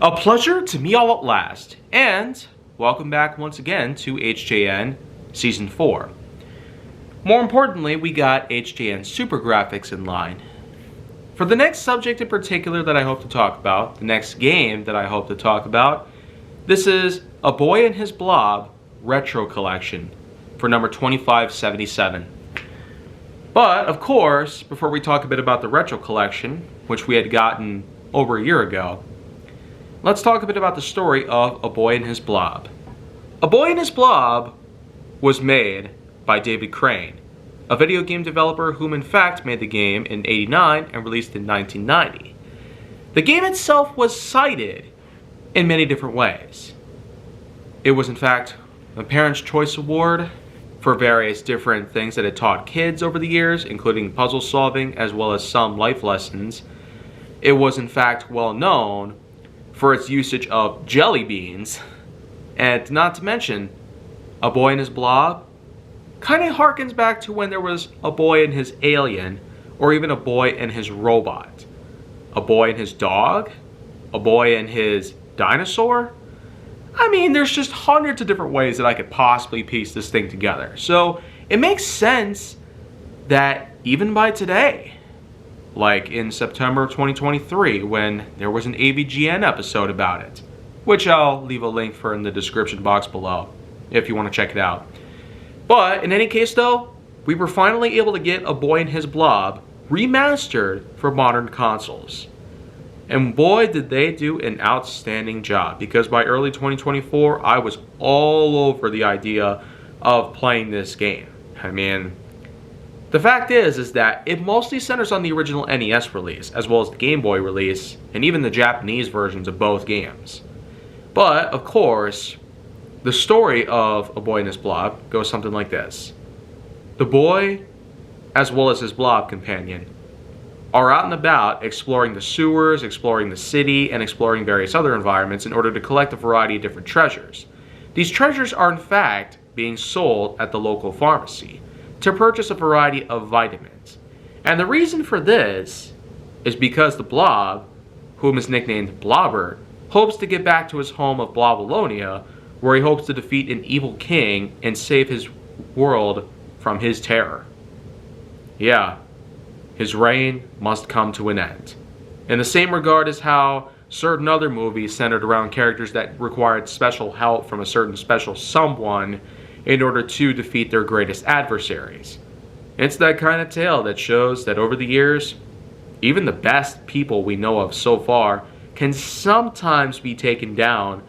A pleasure to meet all at last, and welcome back once again to HJN Season 4. More importantly, we got HJN Super Graphics in line. For the next subject in particular that I hope to talk about, the next game that I hope to talk about, this is A Boy and His Blob Retro Collection for number 2577. But, of course, before we talk a bit about the Retro Collection, which we had gotten over a year ago, let's talk a bit about the story of A Boy and His Blob. A Boy and His Blob was made by David Crane, a video game developer whom in fact made the game in '89 and released in 1990. The game itself was cited in many different ways. It was in fact a Parents' Choice Award for various different things that it taught kids over the years, including puzzle solving as well as some life lessons. It was in fact well known for its usage of jelly beans, and not to mention, A Boy and His Blob kind of harkens back to when there was A Boy and His Alien, or even A Boy and His Robot. A Boy and His Dog? A Boy and His Dinosaur? I mean, there's just hundreds of different ways that I could possibly piece this thing together. So it makes sense that even by today, like in September of 2023, when there was an AVGN episode about it, which I'll leave a link for in the description box below if you want to check it out. But in any case though, we were finally able to get A Boy and His Blob remastered for modern consoles. And boy did they do an outstanding job, because by early 2024 I was all over the idea of playing this game. I mean, the fact is that it mostly centers on the original NES release, as well as the Game Boy release, and even the Japanese versions of both games. But, of course, the story of A Boy and His Blob goes something like this. The boy, as well as his blob companion, are out and about exploring the sewers, exploring the city, and exploring various other environments in order to collect a variety of different treasures. These treasures are in fact being sold at the local pharmacy to purchase a variety of vitamins. And the reason for this is because the Blob, whom is nicknamed Blobber, hopes to get back to his home of Blobalonia, where he hopes to defeat an evil king and save his world from his terror. Yeah, his reign must come to an end. In the same regard as how certain other movies centered around characters that required special help from a certain special someone in order to defeat their greatest adversaries. It's that kind of tale that shows that over the years, even the best people we know of so far can sometimes be taken down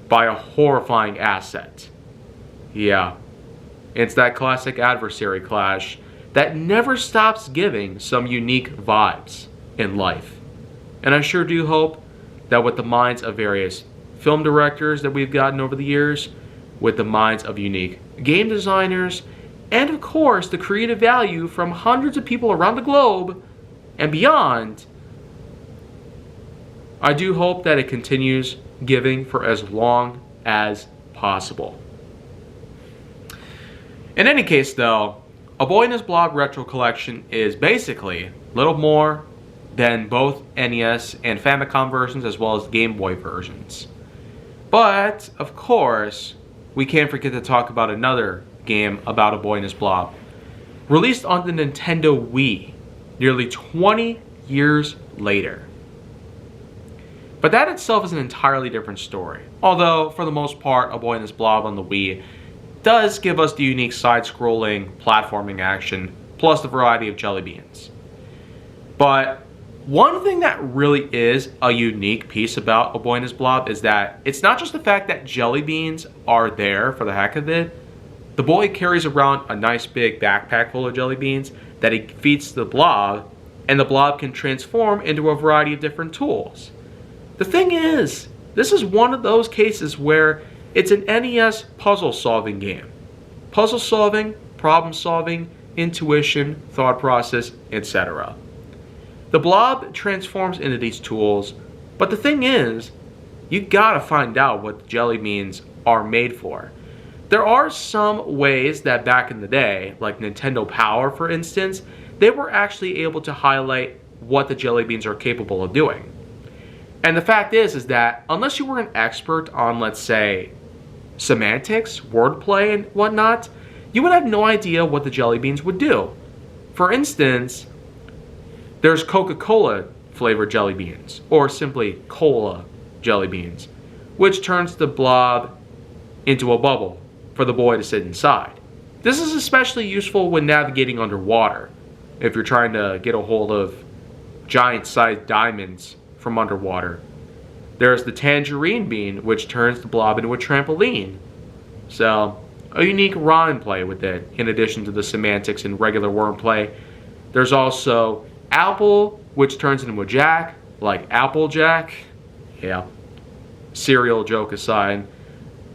by a horrifying asset. Yeah, it's that classic adversary clash that never stops giving some unique vibes in life. And I sure do hope that with the minds of various film directors that we've gotten over the years, with the minds of unique game designers, and of course the creative value from hundreds of people around the globe and beyond, I do hope that it continues giving for as long as possible. In any case though, A Boy and His Blob Retro Collection is basically little more than both NES and Famicom versions as well as Game Boy versions. But, of course, we can't forget to talk about another game about A Boy and His Blob, released on the Nintendo Wii nearly 20 years later. But that itself is an entirely different story, although for the most part A Boy and His Blob on the Wii does give us the unique side-scrolling platforming action plus the variety of jelly beans. But one thing that really is a unique piece about A Boy and His Blob is that it's not just the fact that jelly beans are there for the heck of it. The boy carries around a nice big backpack full of jelly beans that he feeds the Blob, and the Blob can transform into a variety of different tools. The thing is, this is one of those cases where it's an NES puzzle solving game. Puzzle solving, problem solving, intuition, thought process, etc. The Blob transforms into these tools, but the thing is, you gotta find out what the jelly beans are made for. There are some ways that back in the day, like Nintendo Power for instance, they were actually able to highlight what the jelly beans are capable of doing. And the fact is that unless you were an expert on, let's say, semantics, wordplay, and whatnot, you would have no idea what the jelly beans would do. For instance, there's Coca-Cola flavored jelly beans, or simply cola jelly beans, which turns the blob into a bubble for the boy to sit inside. This is especially useful when navigating underwater, if you're trying to get a hold of giant-sized diamonds from underwater. There's the tangerine bean, which turns the blob into a trampoline. So, a unique rhyme play with it, in addition to the semantics and regular wordplay. There's also apple, which turns into a jack, like Applejack. Yeah. Cereal joke aside,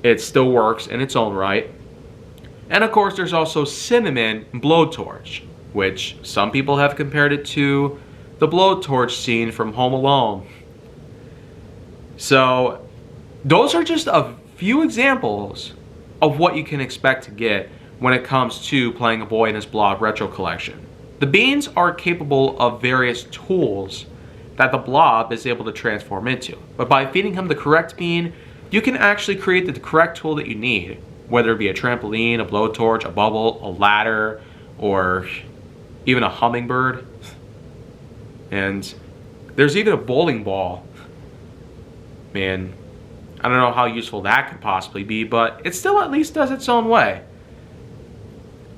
it still works in its own right. And of course, there's also cinnamon blowtorch, which some people have compared it to the blowtorch scene from Home Alone. So, those are just a few examples of what you can expect to get when it comes to playing a Boy and His Blob retro collection. The beans are capable of various tools that the blob is able to transform into. But by feeding him the correct bean, you can actually create the correct tool that you need, whether it be a trampoline, a blowtorch, a bubble, a ladder, or even a hummingbird. And there's even a bowling ball. Man, I don't know how useful that could possibly be, but it still at least does its own way.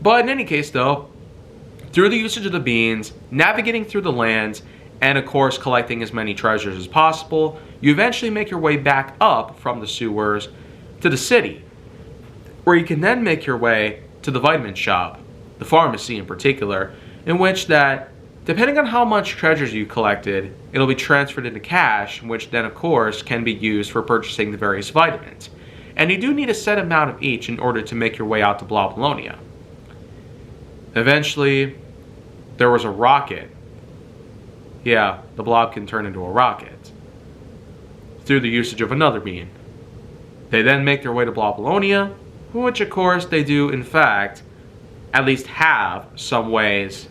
But in any case though, through the usage of the beans, navigating through the lands, and of course collecting as many treasures as possible, you eventually make your way back up from the sewers to the city, where you can then make your way to the vitamin shop, the pharmacy in particular, in which that, depending on how much treasures you collected, it'll be transferred into cash, which then of course can be used for purchasing the various vitamins. And you do need a set amount of each in order to make your way out to Blobolonia. Eventually, there was a rocket. Yeah, the blob can turn into a rocket through the usage of another bean. They then make their way to Blobolonia, which of course they do in fact at least have some ways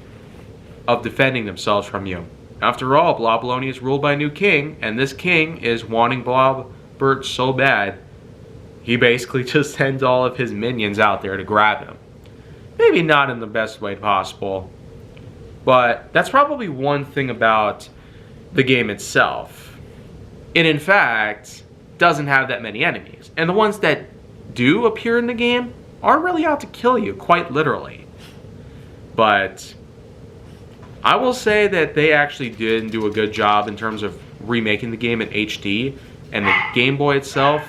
of defending themselves from you. After all, Blobolonia is ruled by a new king, and this king is wanting Blobbert so bad, he basically just sends all of his minions out there to grab him. Maybe not in the best way possible, but that's probably one thing about the game itself. It in fact doesn't have that many enemies, and the ones that do appear in the game aren't really out to kill you, quite literally. But I will say that they actually did do a good job in terms of remaking the game in HD, and the Game Boy itself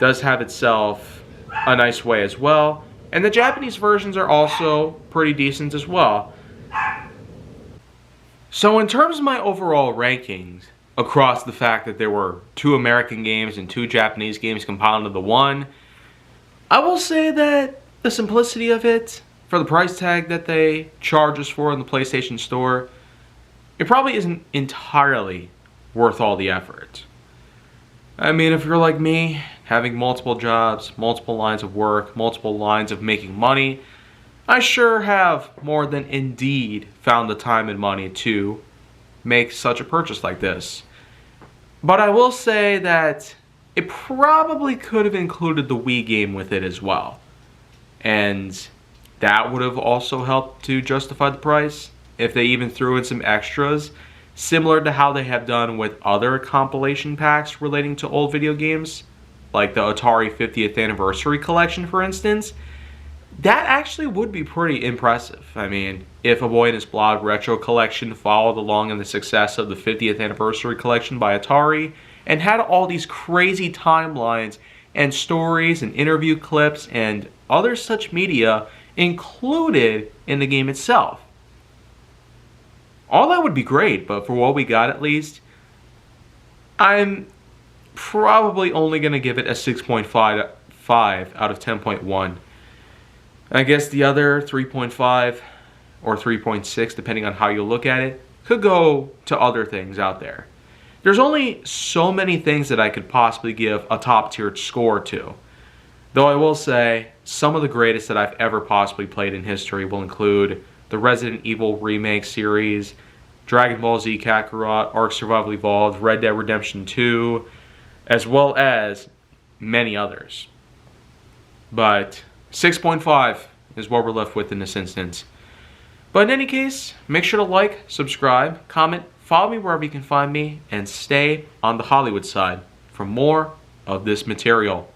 does have itself a nice way as well, and the Japanese versions are also pretty decent as well. So in terms of my overall rankings, across the fact that there were 2 American games and 2 Japanese games compiled into one, I will say that the simplicity of it, for the price tag that they charge us for in the PlayStation Store, it probably isn't entirely worth all the effort. I mean, if you're like me, having multiple jobs, multiple lines of work, multiple lines of making money, I sure have more than indeed found the time and money to make such a purchase like this. But I will say that it probably could have included the Wii game with it as well. And that would have also helped to justify the price if they even threw in some extras, similar to how they have done with other compilation packs relating to old video games, like the Atari 50th Anniversary Collection, for instance. That actually would be pretty impressive. I mean, if a Boy and His Blob retro collection followed along in the success of the 50th Anniversary Collection by Atari, and had all these crazy timelines and stories and interview clips and other such media included in the game itself. All that would be great, but for what we got at least, I'm probably only going to give it a 6.5 out of 10.1. I guess the other 3.5 or 3.6, depending on how you look at it, could go to other things out there. There's only so many things that I could possibly give a top tier score to. Though I will say, some of the greatest that I've ever possibly played in history will include the Resident Evil Remake series, Dragon Ball Z Kakarot, Ark Survival Evolved, Red Dead Redemption 2, as well as many others. But 6.5 is what we're left with in this instance. But in any case, make sure to like, subscribe, comment, follow me wherever you can find me, and stay on the Hollywood side for more of this material.